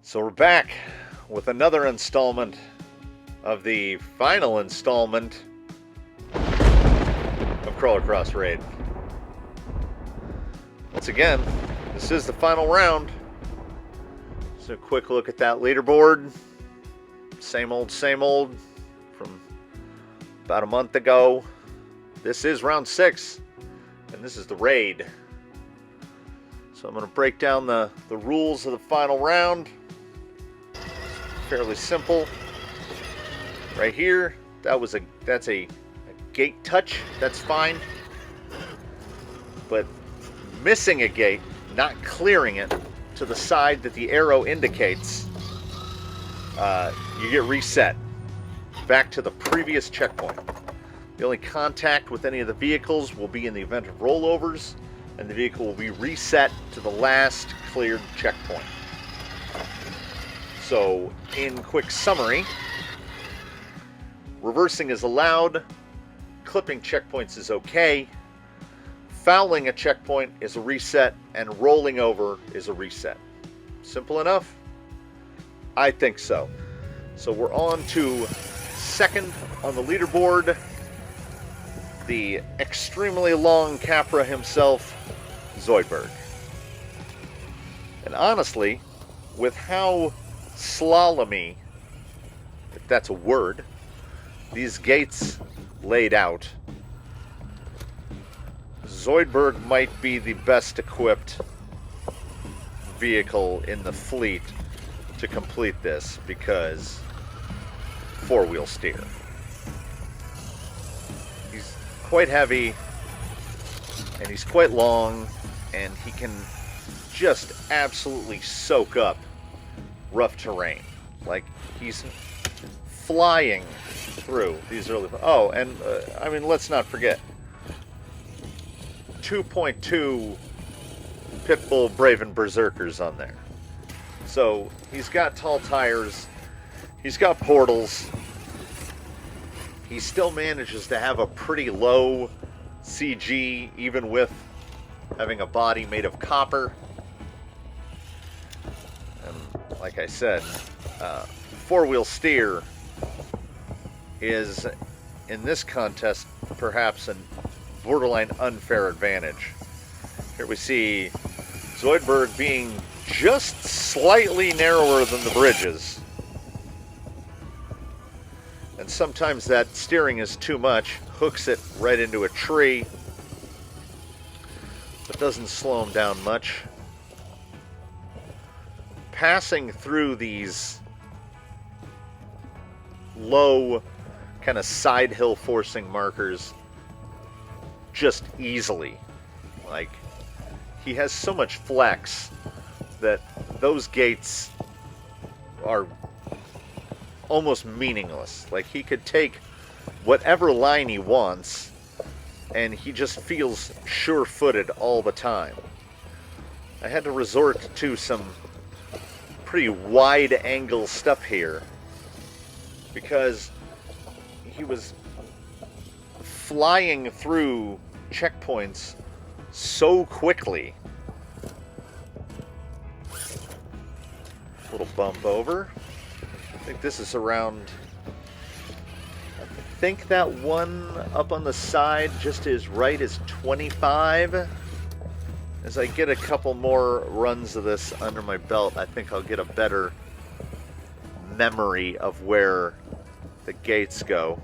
So we're back with another installment of the final installment of Crawler Cross Raid. Once again, this is the final round. So a quick look at that leaderboard. Same old from about a month ago. This is round 6, and this is the raid. So I'm going to break down the rules of the final round. Fairly simple. Right here, that's a gate touch. That's fine. But missing a gate, not clearing it to the side that the arrow indicates, you get reset back to the previous checkpoint. The only contact with any of the vehicles will be in the event of rollovers, and the vehicle will be reset to the last cleared checkpoint. So, in quick summary, reversing is allowed, clipping checkpoints is okay, fouling a checkpoint is a reset, and rolling over is a reset. Simple enough? I think so. So we're on to second on the leaderboard, the extremely long Capra himself, Zoidberg. And honestly, with how slalomy, if that's a word, these gates laid out, Zoidberg might be the best equipped vehicle in the fleet to complete this, because four-wheel steer. He's quite heavy, and he's quite long, and he can just absolutely soak up rough terrain. Like, he's flying through these early... Oh, and, I mean, let's not forget, 2.2 PItbull Braven Berserkers on there. So, he's got tall tires, he's got portals, he still manages to have a pretty low CG, even with having a body made of copper. And like I said, four-wheel steer is, in this contest, perhaps a borderline unfair advantage. Here we see Zoidberg being just slightly narrower than the bridges. And sometimes that steering is too much, hooks it right into a tree, but doesn't slow him down much. Passing through these low, kind of side hill forcing markers just easily. Like, he has so much flex that those gates are almost meaningless. Like, he could take whatever line he wants, and he just feels sure-footed all the time. I had to resort to some pretty wide-angle stuff here, because he was flying through checkpoints so quickly. Little bump over. I think this is around... I think that one up on the side just to his right is 25. As I get a couple more runs of this under my belt, I think I'll get a better memory of where the gates go.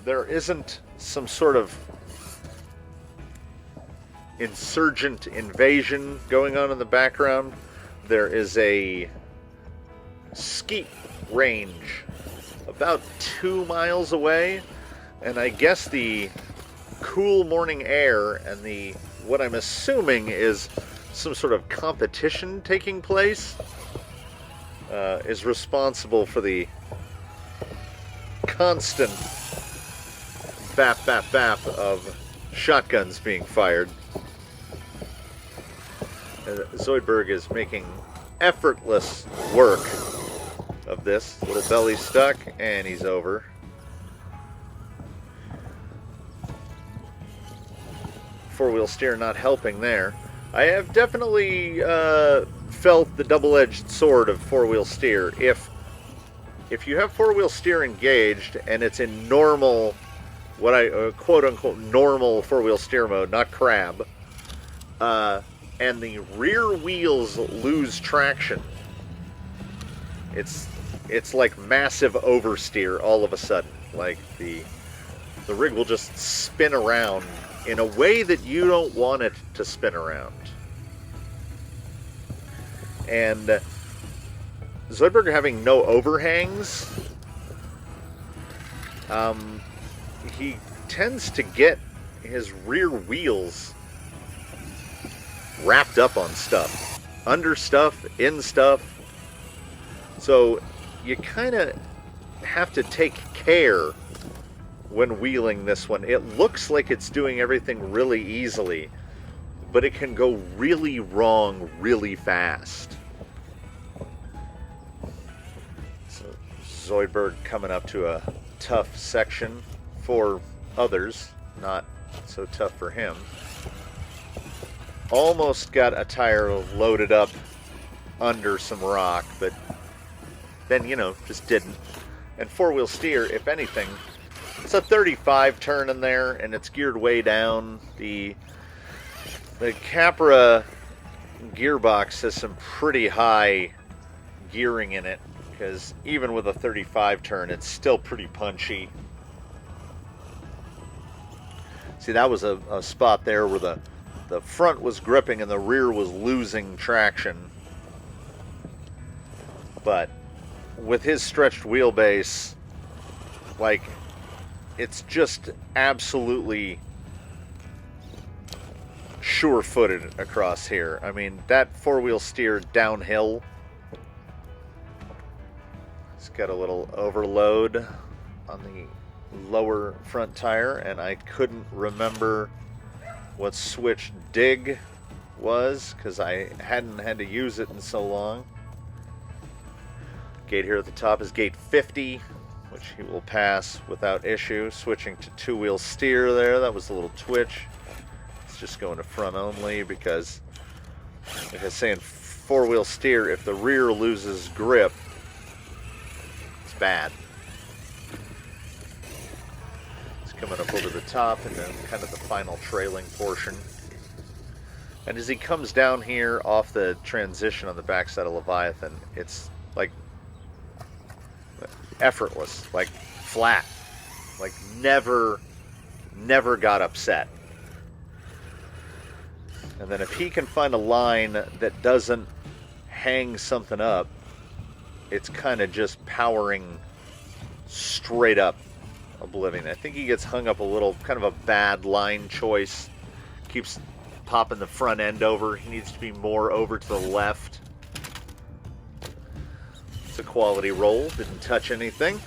There isn't some sort of insurgent invasion going on in the background. There is a skeet range about 2 miles away, and I guess the cool morning air and the, what I'm assuming is some sort of competition taking place, is responsible for the constant bap bap bap of shotguns being fired. Zoidberg is making effortless work of this. Little belly stuck, and he's over. Four-wheel steer not helping there. I have definitely felt the double-edged sword of four-wheel steer. If you have four-wheel steer engaged and it's in normal, what I quote-unquote normal four-wheel steer mode, not crab, and the rear wheels lose traction, it's like massive oversteer all of a sudden. Like the rig will just spin around in a way that you don't want it to spin around. And Zoidberg having no overhangs, he tends to get his rear wheels wrapped up on stuff, under stuff, in stuff. So you kind of have to take care when wheeling this one. It looks like it's doing everything really easily, but it can go really wrong really fast. So Zoidberg coming up to a tough section for others, not so tough for him. Almost got a tire loaded up under some rock, but then, you know, just didn't. And four-wheel steer, if anything, it's a 35 turn in there, and it's geared way down. The Capra gearbox has some pretty high gearing in it, because even with a 35 turn, it's still pretty punchy. See, that was a spot there where the front was gripping and the rear was losing traction. But with his stretched wheelbase, like, it's just absolutely sure-footed across here. I mean, that four-wheel steer downhill, it's got a little overload on the lower front tire, and I couldn't remember what switch dig was because I hadn't had to use it in so long. Gate here at the top is gate 50, which he will pass without issue. Switching to two-wheel steer there, that was a little twitch. It's just going to front only because, like I was saying, four-wheel steer, if the rear loses grip, it's bad. It's coming up over the top and then kind of the final trailing portion. And as he comes down here off the transition on the backside of Leviathan, it's like effortless, like flat, like never got upset. And then if he can find a line that doesn't hang something up, it's kind of just powering straight up oblivion. I think he gets hung up a little, kind of a bad line choice, keeps popping the front end over. He needs to be more over to the left. It's a quality roll, didn't touch anything,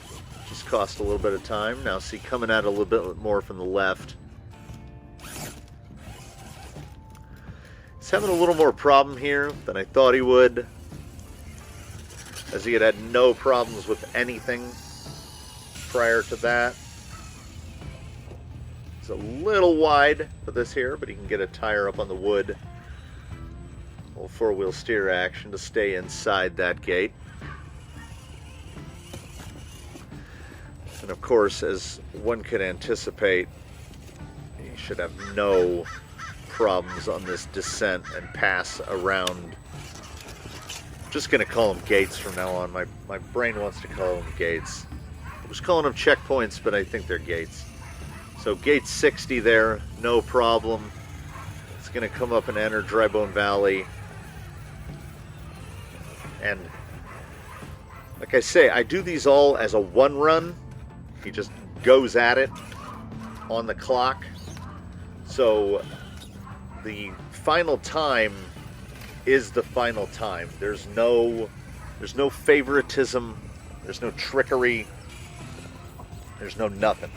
just cost a little bit of time. Now see, coming out a little bit more from the left. He's having a little more problem here than I thought he would, as he had no problems with anything prior to that. It's a little wide for this here, but he can get a tire up on the wood. A little four-wheel steer action to stay inside that gate. And of course, as one could anticipate, he should have no problems on this descent and pass around. I'm just going to call them gates from now on. My brain wants to call them gates. I was calling them checkpoints, but I think they're gates. So gate 60 there, no problem. It's going to come up and enter Dry Bone Valley. And like I say, I do these all as a one run. He just goes at it on the clock. So the final time is the final time. There's no favoritism. There's no trickery. There's no nothing.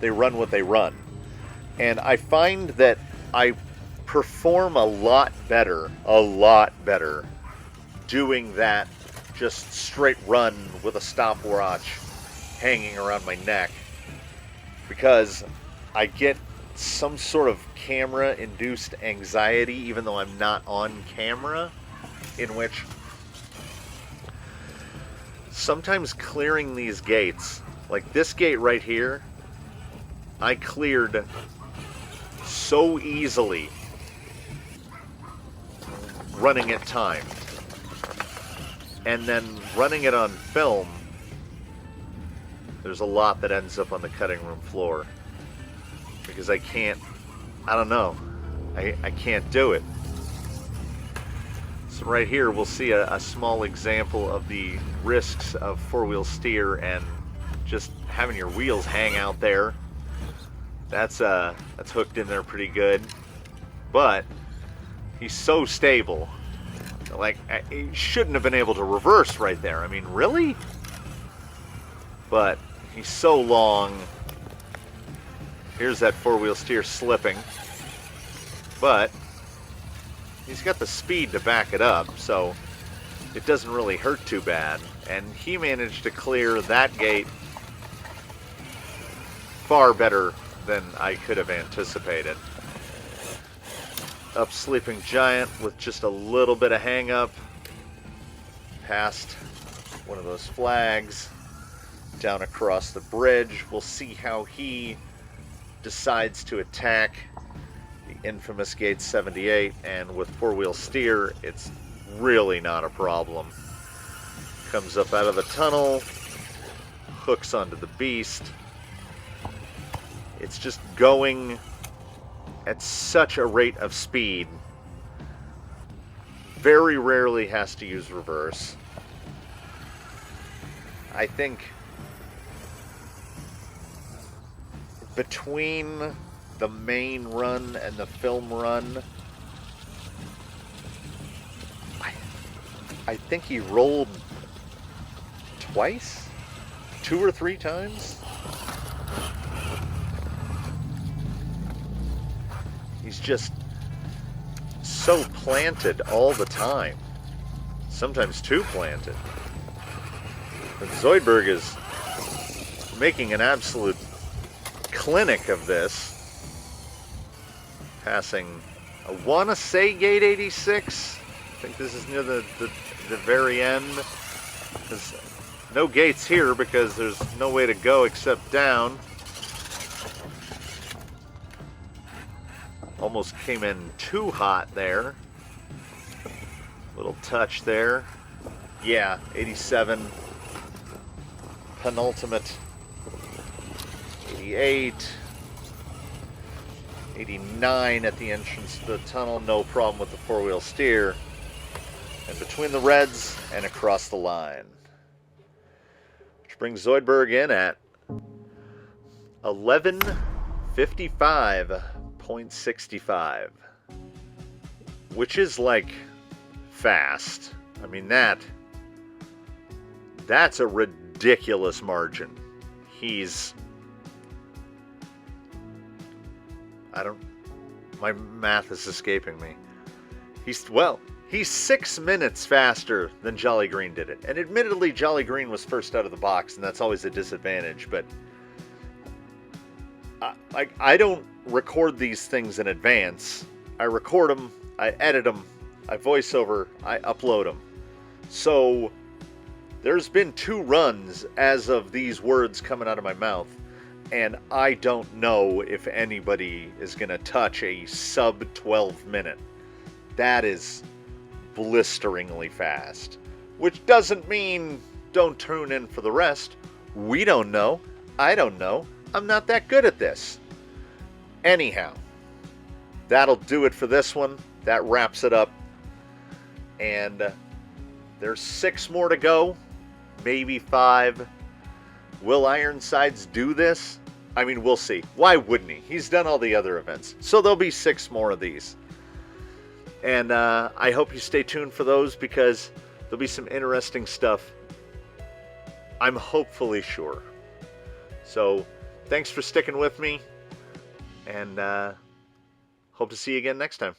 They run what they run. And I find that I perform a lot better doing that just straight run with a stopwatch hanging around my neck, because I get some sort of camera induced anxiety even though I'm not on camera. in which sometimes clearing these gates, like this gate right here, I cleared so easily running it timed. And then running it on film, there's a lot that ends up on the cutting room floor. Because I don't know, I can't do it. So right here we'll see a small example of the risks of four-wheel steer and just having your wheels hang out there. That's hooked in there pretty good. But he's so stable. Like, he shouldn't have been able to reverse right there. I mean, really? But he's so long. Here's that four-wheel steer slipping. But he's got the speed to back it up, so it doesn't really hurt too bad. And he managed to clear that gate far better than I could have anticipated. Up Sleeping Giant with just a little bit of hang up. Past one of those flags. Down across the bridge. We'll see how he decides to attack the infamous gate 78, and with four-wheel steer, it's really not a problem. Comes up out of the tunnel, hooks onto the beast. It's just going at such a rate of speed. Very rarely has to use reverse. I think between the main run and the film run, I think he rolled twice? 2 or 3 times? He's just so planted all the time. Sometimes too planted. But Zoidberg is making an absolute clinic of this. Passing, I want to say gate 86. I think this is near the very end. There's no gates here because there's no way to go except down. Almost came in too hot there. Little touch there. Yeah, 87. Penultimate. 88. 89 at the entrance to the tunnel. No problem with the four-wheel steer. And between the reds and across the line. Which brings Zoidberg in at 11:55.65, which is like fast. I mean, that's a ridiculous margin. My math is escaping me. He's 6 minutes faster than Jolly Green did it. And admittedly, Jolly Green was first out of the box, and that's always a disadvantage, but I don't record these things in advance. I record them, I edit them, I voice over, I upload them. So there's been 2 runs as of these words coming out of my mouth, and I don't know if anybody is going to touch a sub 12 minute. That is blisteringly fast. Which doesn't mean don't tune in for the rest. We don't know. I don't know. I'm not that good at this. Anyhow, that'll do it for this one. That wraps it up. And there's 6 more to go. Maybe 5. Will Ironsides do this? I mean, we'll see. Why wouldn't he? He's done all the other events. So there'll be 6 more of these. And I hope you stay tuned for those because there'll be some interesting stuff. I'm hopefully sure. So thanks for sticking with me. And hope to see you again next time.